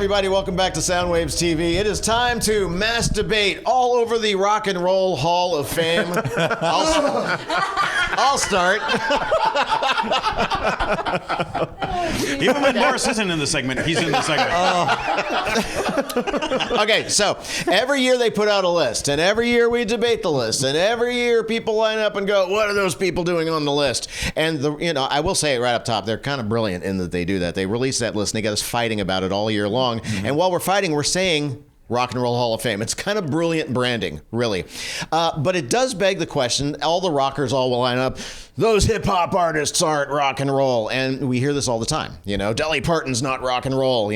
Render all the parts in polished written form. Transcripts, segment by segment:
everybody. Welcome back to Soundwaves TV. It is time to mass debate all over the Rock and Roll Hall of Fame. I'll start. Even when Morris isn't in the segment, he's in the segment. Okay, so every year they put out a list, and every year we debate the list, and every year people line up and go, what are those people doing on the list? And, I will say it right up top, they're kind of brilliant in that they do that. They release that list, and they got us fighting about it all year long. Mm-hmm. And while we're fighting, we're saying Rock and Roll Hall of Fame. It's kind of brilliant branding, really. But it does beg the question, all the rockers all will line up, those hip-hop artists aren't rock and roll. And we hear this all the time. Dolly Parton's not rock and roll,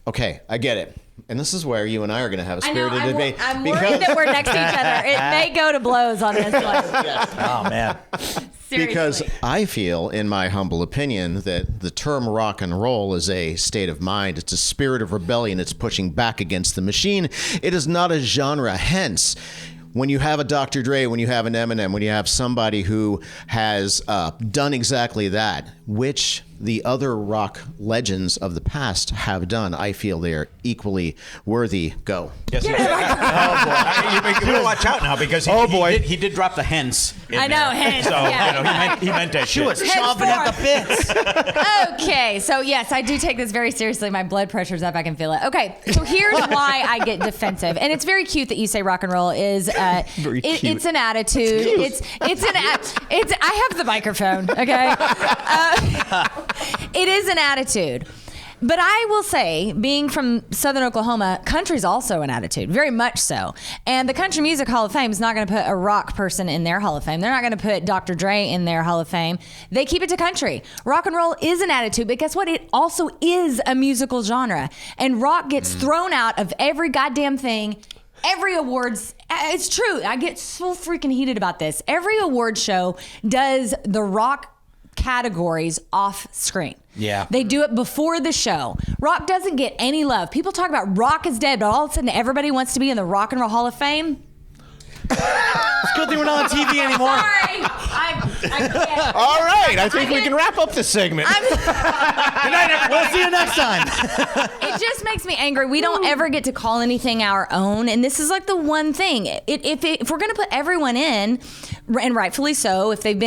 Okay, I get it. And this is where you and I are going to have a spirited debate. I'm worried that we're next to each other. It may go to blows on this one. Oh, man. Seriously. Because I feel, in my humble opinion, that the term rock and roll is a state of mind. It's a spirit of rebellion. It's pushing back against the machine. It is not a genre. Hence, when you have a Dr. Dre, when you have an Eminem, when you have somebody who has done exactly that, which the other rock legends of the past have done, I feel they are equally worthy. Go. Yes, oh, boy. You better watch out now because he did drop the hence. I know, hence. So, yeah. he meant that She shit. was chomping at the bits. Okay, so yes, I do take this very seriously. My blood pressure's up. I can feel it. Okay, so here's why I get defensive, and it's very cute that you say rock and roll is very cute. It's an attitude. It's I have the microphone. Okay, it is an attitude. But I will say, being from Southern Oklahoma, country's also an attitude, very much so. And the Country Music Hall of Fame is not going to put a rock person in their Hall of Fame. They're not going to put Dr. Dre in their Hall of Fame. They keep it to country. Rock and roll is an attitude, but guess what? It also is a musical genre. And rock gets thrown out of every goddamn thing. Every awards, it's true. I get so freaking heated about this. Every award show does the rock categories off screen. Yeah. They do it before the show. Rock doesn't get any love. People talk about rock is dead, but all of a sudden everybody wants to be in the Rock and Roll Hall of Fame. It's a good thing we're not on TV anymore. Sorry. I can't. All right, I think we can wrap up this segment. Good night, everybody. We'll see you next time. It just makes me angry. We don't ever get to call anything our own, and this is like the one thing. If we're going to put everyone in, and rightfully so, if they've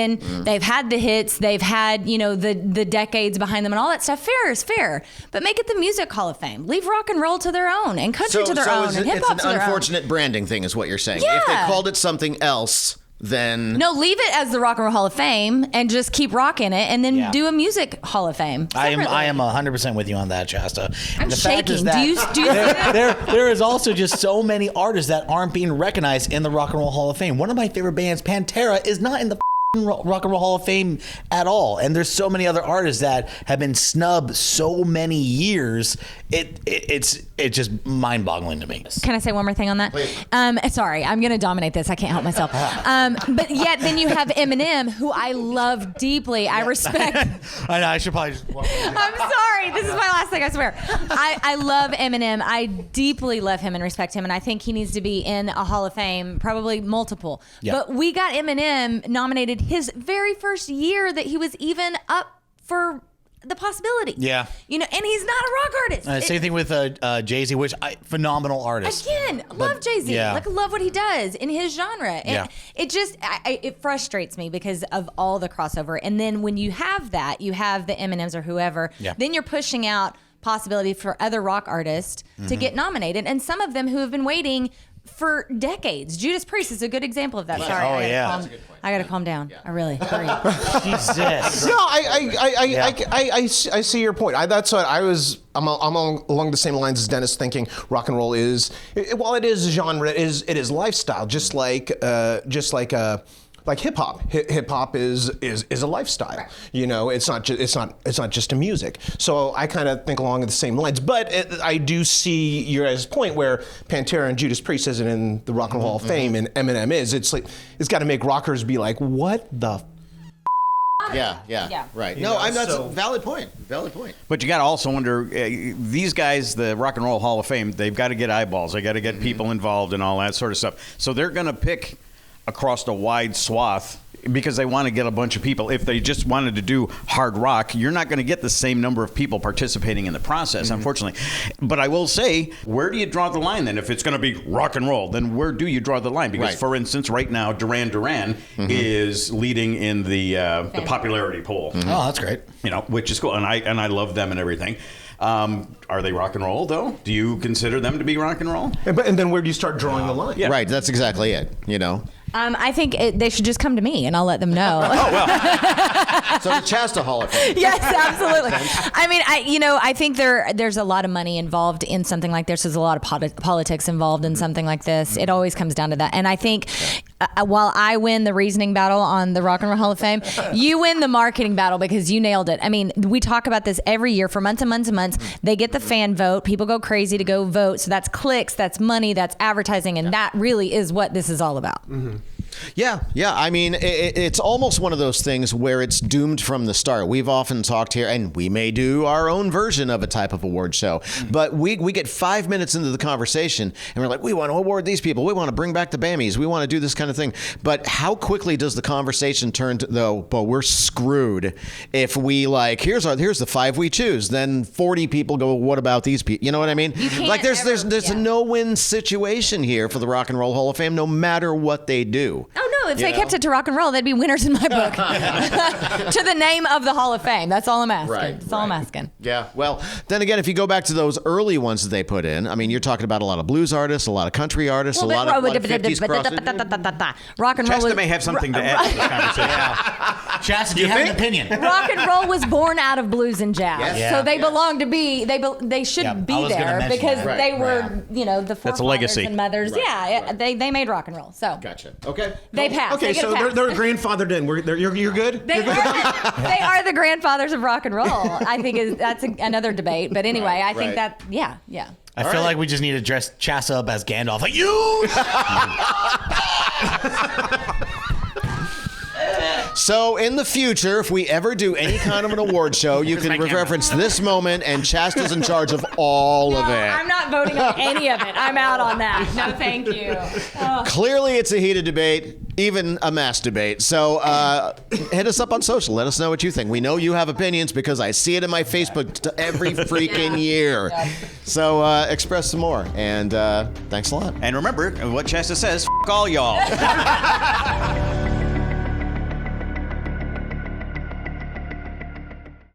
had the hits, they've had the decades behind them and all that stuff. Fair is fair, but make it the Music Hall of Fame. Leave rock and roll to their own, and country to their own, and hip hop to their own. It's an unfortunate branding thing, is what you're saying. Yeah. If they called it something else, then no, leave it as the Rock and Roll Hall of Fame and just keep rocking it, and then do a Music Hall of Fame. I am 100% with you on that, Shasta. I'm shaking. Do you see that? there is also just so many artists that aren't being recognized in the Rock and Roll Hall of Fame. One of my favorite bands, Pantera, is not in the Rock and Roll Hall of Fame at all, and there's so many other artists that have been snubbed so many years. It's just mind-boggling to me. Can I say one more thing on that? Sorry, I'm going to dominate this. I can't help myself. But yet, then you have Eminem, who I love deeply. I respect. I know. I should probably. I'm sorry. This is my last thing. I swear. I love Eminem. I deeply love him and respect him, and I think he needs to be in a Hall of Fame, probably multiple. Yeah. But we got Eminem nominated his very first year that he was even up for the possibility. Yeah. And he's not a rock artist. Same thing with Jay-Z, which phenomenal artist. Again, love Jay-Z. Yeah. Love what he does in his genre. And it frustrates me because of all the crossover. And then when you have that, you have the Eminems or whoever, then you're pushing out possibility for other rock artists to get nominated. And some of them who have been waiting for decades. Judas Priest is a good example of that. Sorry, I gotta calm down. I really. Jesus. No, I see your point. That's what I was. I'm along the same lines as Dennis, thinking rock and roll is, while it is a genre, it is lifestyle, just like hip hop. Hip hop is a lifestyle. It's not just a music. So I kind of think along the same lines. But I do see your guys' point where Pantera and Judas Priest isn't in the Rock and Roll Hall of Fame, and Eminem is. It's got to make rockers be like, what the. Yeah. Right. That's a valid point. But you got to also wonder, these guys, the Rock and Roll Hall of Fame, they've got to get eyeballs. They got to get people involved and all that sort of stuff. So they're going to pick across a wide swath because they want to get a bunch of people. If they just wanted to do hard rock, you're not going to get the same number of people participating in the process, unfortunately. But I will say, where do you draw the line then? If it's going to be rock and roll, then where do you draw the line? Because, for instance, right now, Duran Duran is leading in the popularity poll. Oh, that's great. You know, which is cool, and I love them and everything. Are they rock and roll though? Do you consider them to be rock and roll? And then where do you start drawing the line? Right, that's exactly it. You know. I think they should just come to me and I'll let them know. So the Chasta Hall of Fame. Yes, absolutely. I mean, I think there's a lot of money involved in something like this. There's a lot of politics involved in something like this. It always comes down to that. And I think while I win the reasoning battle on the Rock and Roll Hall of Fame, you win the marketing battle because you nailed it. I mean, we talk about this every year for months and months and months. They get the fan vote. People go crazy to go vote. So that's clicks, that's money, that's advertising. And that really is what this is all about. Yeah. I mean, it's almost one of those things where it's doomed from the start. We've often talked here, and we may do our own version of a type of award show, but we get 5 minutes into the conversation, and we're like, we want to award these people. We want to bring back the Bammies. We want to do this kind of thing. But how quickly does the conversation turn to, though, but we're screwed if we here's the 5 we choose. Then 40 people go, what about these people? You know what I mean? Like there's a no-win situation here for the Rock and Roll Hall of Fame, no matter what they do. Oh, no, if they kept it to rock and roll, they'd be winners in my book. To the name of the Hall of Fame. That's all I'm asking. That's all I'm asking. Yeah. Well, then again, if you go back to those early ones that they put in, I mean, you're talking about a lot of blues artists, a lot of country artists, a lot of 50s crosses. Rock and roll. Chasta may have something to add to this conversation. Chasta, do you have an opinion? Rock and roll was born out of blues and jazz. Yes. Yeah. So they belong to be, they should be there because they were, the forefathers a legacy. and mothers. Right. Yeah, they made rock and roll. So Gotcha. Okay. they passed. Okay, They get a so pass. they're grandfathered in. You're good? They are the grandfathers of rock and roll. I think that's another debate. But anyway, I think that, yeah. I feel like we just need to dress Chasta up as Gandalf. Like, you! So in the future, if we ever do any kind of an award show, you can reference this moment, and Chasta's in charge of all of it. I'm not voting on any of it. I'm out on that. No, thank you. Oh. Clearly, it's a heated debate, even a mass debate. So hit us up on social. Let us know what you think. We know you have opinions because I see it in my Facebook every freaking year. Yep. So express some more. And thanks a lot. And remember what Chasta says, f*** all y'all.